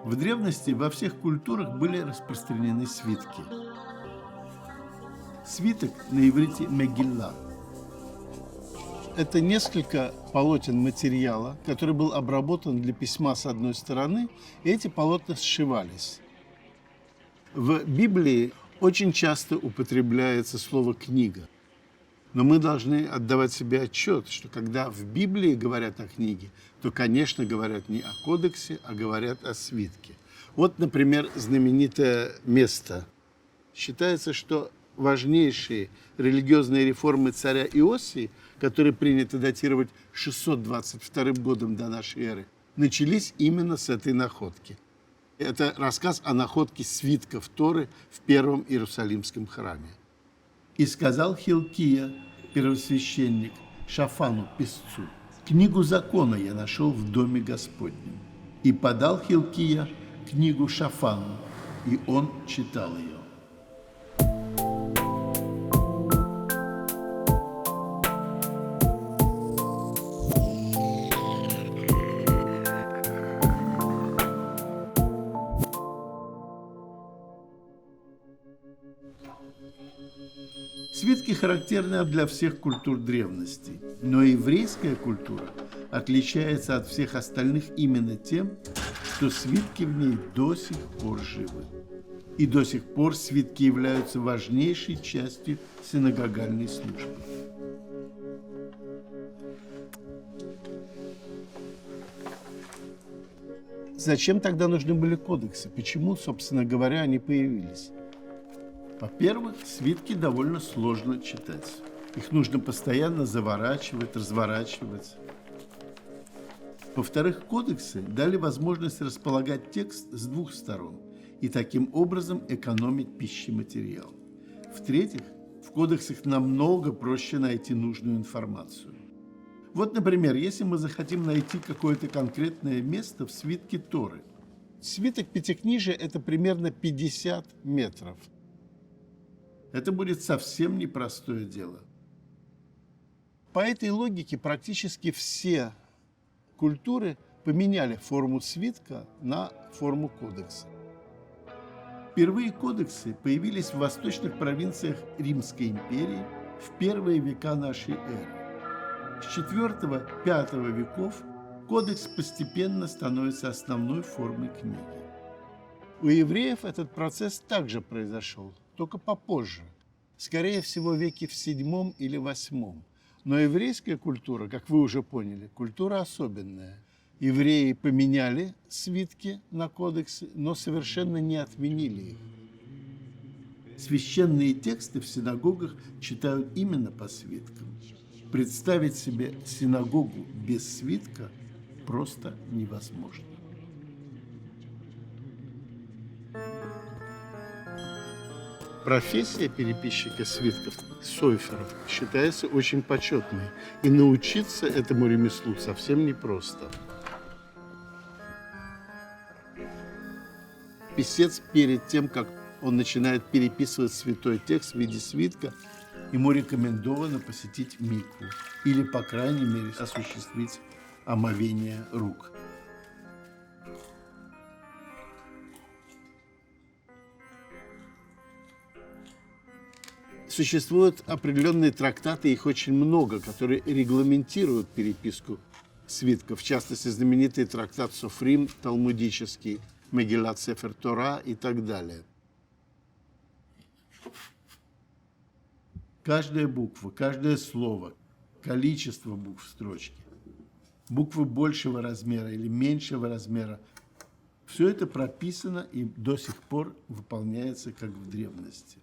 В древности во всех культурах были распространены свитки. Свиток на иврите «мегилла». Это несколько полотен материала, который был обработан для письма с одной стороны, и эти полотна сшивались. В Библии очень часто употребляется слово «книга». Но мы должны отдавать себе отчет, что когда в Библии говорят о книге, то, конечно, говорят не о кодексе, а говорят о свитке. Вот, например, знаменитое место. Считается, что важнейшие религиозные реформы царя Иосии, которые принято датировать 622 годом до нашей эры, начались именно с этой находки. Это рассказ о находке свитков Торы в Первом Иерусалимском храме. «И сказал Хилкия, первосвященник, Шафану, писцу, книгу закона я нашел в доме Господнем. И подал Хилкия книгу Шафану, и он читал ее». Свитки характерны для всех культур древности, но еврейская культура отличается от всех остальных именно тем, что свитки в ней до сих пор живы. И до сих пор свитки являются важнейшей частью синагогальной службы. Зачем тогда нужны были кодексы? Почему, собственно говоря, они появились? Во-первых, свитки довольно сложно читать. Их нужно постоянно заворачивать, разворачивать. Во-вторых, кодексы дали возможность располагать текст с двух сторон и таким образом экономить пищематериал. В-третьих, в кодексах намного проще найти нужную информацию. Вот, например, если мы захотим найти какое-то конкретное место в свитке Торы. Свиток Пятикнижия – это примерно 50 метров. Это будет совсем непростое дело. По этой логике практически все культуры поменяли форму свитка на форму кодекса. Впервые кодексы появились в восточных провинциях Римской империи в первые века нашей эры. С IV-V веков кодекс постепенно становится основной формой книги. У евреев этот процесс также произошел, только попозже, скорее всего, веке в VII или VIII. Но еврейская культура, как вы уже поняли, культура особенная. Евреи поменяли свитки на кодексы, но совершенно не отменили их. Священные тексты в синагогах читают именно по свиткам. Представить себе синагогу без свитка просто невозможно. Профессия переписчика свитков, сойферов, считается очень почетной, и научиться этому ремеслу совсем непросто. Писец перед тем, как он начинает переписывать святой текст в виде свитка, ему рекомендовано посетить микву или, по крайней мере, осуществить омовение рук. Существуют определенные трактаты, их очень много, которые регламентируют переписку свитков. В частности, знаменитый трактат Софрим, талмудический, Мегилат Сефер Тора и так далее. Каждая буква, каждое слово, количество букв в строчке, буквы большего размера или меньшего размера, все это прописано и до сих пор выполняется, как в древности.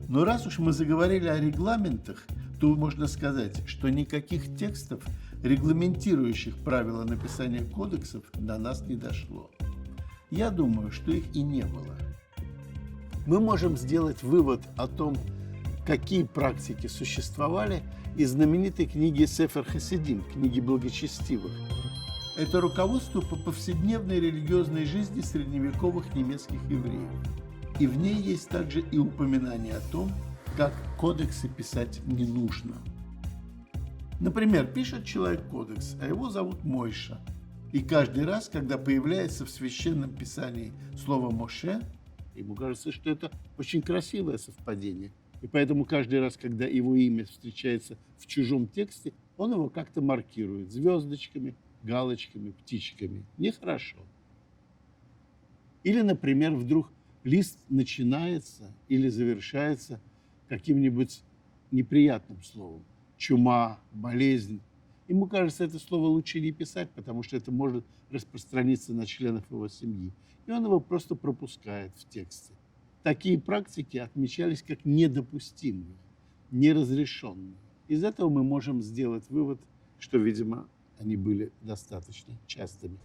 Но раз уж мы заговорили о регламентах, то можно сказать, что никаких текстов, регламентирующих правила написания кодексов, до нас не дошло. Я думаю, что их и не было. Мы можем сделать вывод о том, какие практики существовали, из знаменитой книги Сефер Хасидим, книги благочестивых. Это руководство по повседневной религиозной жизни средневековых немецких евреев. И в ней есть также и упоминание о том, как кодексы писать не нужно. Например, пишет человек кодекс, а его зовут Мойша. И каждый раз, когда появляется в Священном Писании слово «Моше», ему кажется, что это очень красивое совпадение. И поэтому каждый раз, когда его имя встречается в чужом тексте, он его как-то маркирует звездочками, галочками, птичками. Нехорошо. Или, например, вдруг лист начинается или завершается каким-нибудь неприятным словом. Чума, болезнь. Ему кажется, это слово лучше не писать, потому что это может распространиться на членов его семьи. И он его просто пропускает в тексте. Такие практики отмечались как недопустимые, неразрешенные. Из этого мы можем сделать вывод, что, видимо, они были достаточно частыми.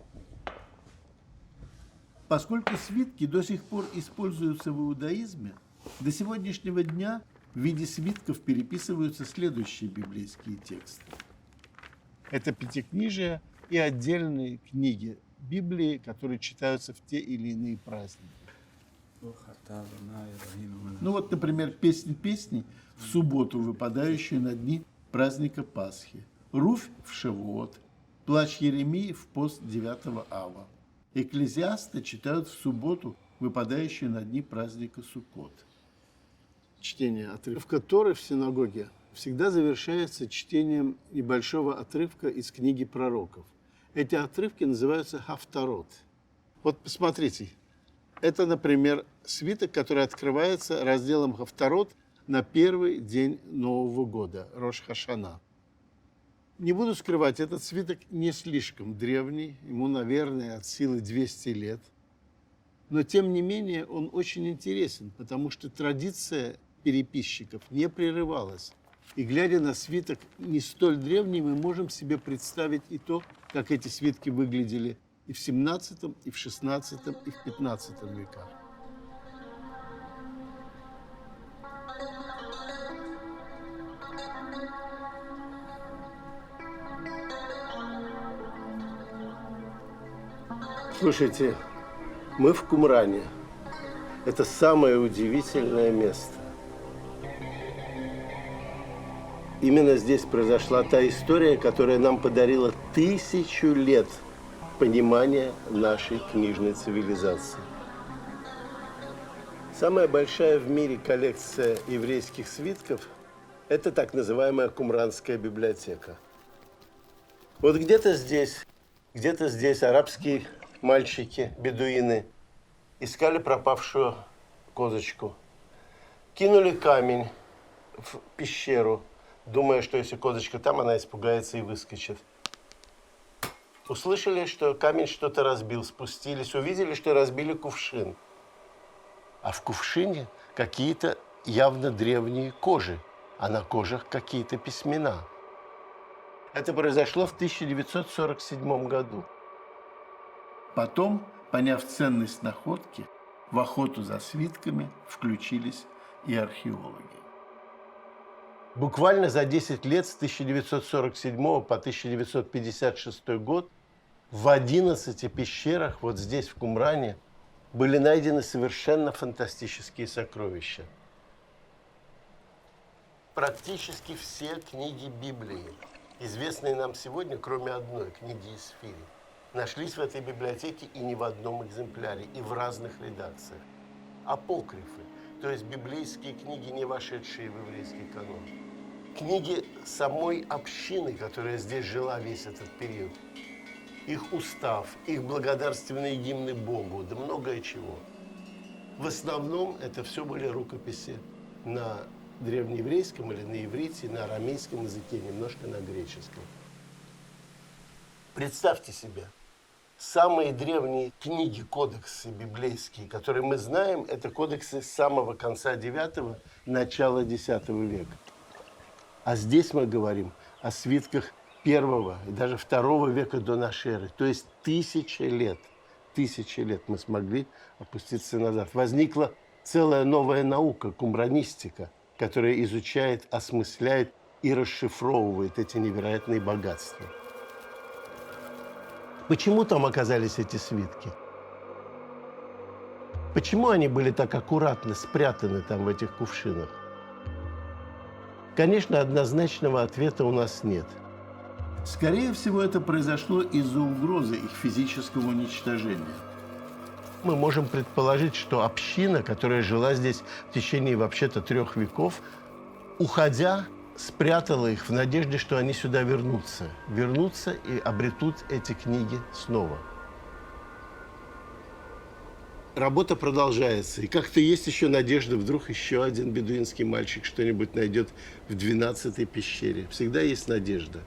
Поскольку свитки до сих пор используются в иудаизме, до сегодняшнего дня в виде свитков переписываются следующие библейские тексты. Это Пятикнижие и отдельные книги Библии, которые читаются в те или иные праздники. Ну вот, например, «Песнь песней» в субботу, выпадающую на дни праздника Пасхи. «Руфь» в Шавуот, «Плач Еремии» в пост 9 ава. Экклезиаста читают в субботу, выпадающую на дни праздника Суккот. Чтение отрывка Торы в синагоге всегда завершается чтением небольшого отрывка из книги пророков. Эти отрывки называются хафтарот. Вот посмотрите, это, например, свиток, который открывается разделом хафтарот на первый день Нового года, Рош ха-Шана. Не буду скрывать, этот свиток не слишком древний, ему, наверное, от силы 200 лет. Но, тем не менее, он очень интересен, потому что традиция переписчиков не прерывалась. И, глядя на свиток не столь древний, мы можем себе представить и то, как эти свитки выглядели и в 17, и в 16, и в 15 веках. Слушайте, мы в Кумране. Это самое удивительное место. Именно здесь произошла та история, которая нам подарила 1000 лет понимания нашей книжной цивилизации. Самая большая в мире коллекция еврейских свитков – это так называемая Кумранская библиотека. Вот где-то здесь арабские мальчики, бедуины, искали пропавшую козочку. Кинули камень в пещеру, думая, что если козочка там, она испугается и выскочит. Услышали, что камень что-то разбил, спустились, увидели, что разбили кувшин. А в кувшине какие-то явно древние кожи, а на кожах какие-то письмена. Это произошло в 1947 году. Потом, поняв ценность находки, в охоту за свитками включились и археологи. Буквально за 10 лет, с 1947 по 1956 год, в 11 пещерах, вот здесь, в Кумране, были найдены совершенно фантастические сокровища. Практически все книги Библии, известные нам сегодня, кроме одной, книги Исфири, нашлись в этой библиотеке и не в одном экземпляре, и в разных редакциях. Апокрифы, то есть библейские книги, не вошедшие в еврейский канон. Книги самой общины, которая здесь жила весь этот период. Их устав, их благодарственные гимны Богу, да многое чего. В основном это все были рукописи на древнееврейском или на иврите, на арамейском языке, немножко на греческом. Представьте себе, самые древние книги, кодексы библейские, которые мы знаем, это кодексы с самого конца IX, начала X века. А здесь мы говорим о свитках I и даже II века до нашей эры. То есть 1000 лет. 1000 лет мы смогли опуститься назад. Возникла целая новая наука, кумранистика, которая изучает, осмысляет и расшифровывает эти невероятные богатства. Почему там оказались эти свитки? Почему они были так аккуратно спрятаны там в этих кувшинах? Конечно, однозначного ответа у нас нет. Скорее всего, это произошло из-за угрозы их физического уничтожения. Мы можем предположить, что община, которая жила здесь в течение вообще-то 3 веков, уходя, спрятала их в надежде, что они сюда вернутся. Вернутся и обретут эти книги снова. Работа продолжается. И как-то есть еще надежда, вдруг еще один бедуинский мальчик что-нибудь найдет в 12-й пещере. Всегда есть надежда.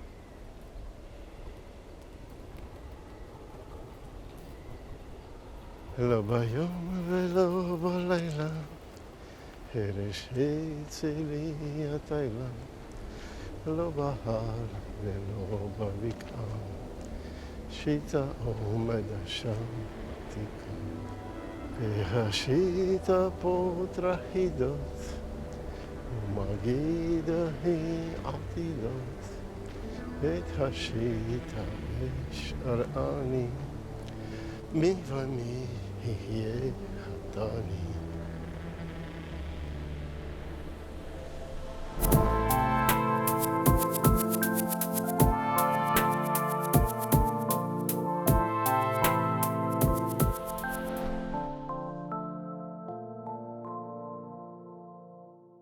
לא ביום ולא בלילה, הראשית לי התילה, לא בהר ולא בבקעה, שיטה עומד שם תקע. והשיטה פה טרחידות, ומגידה היא עתידות, את השיטה אשאר אני, מי ומי יהיה הדני.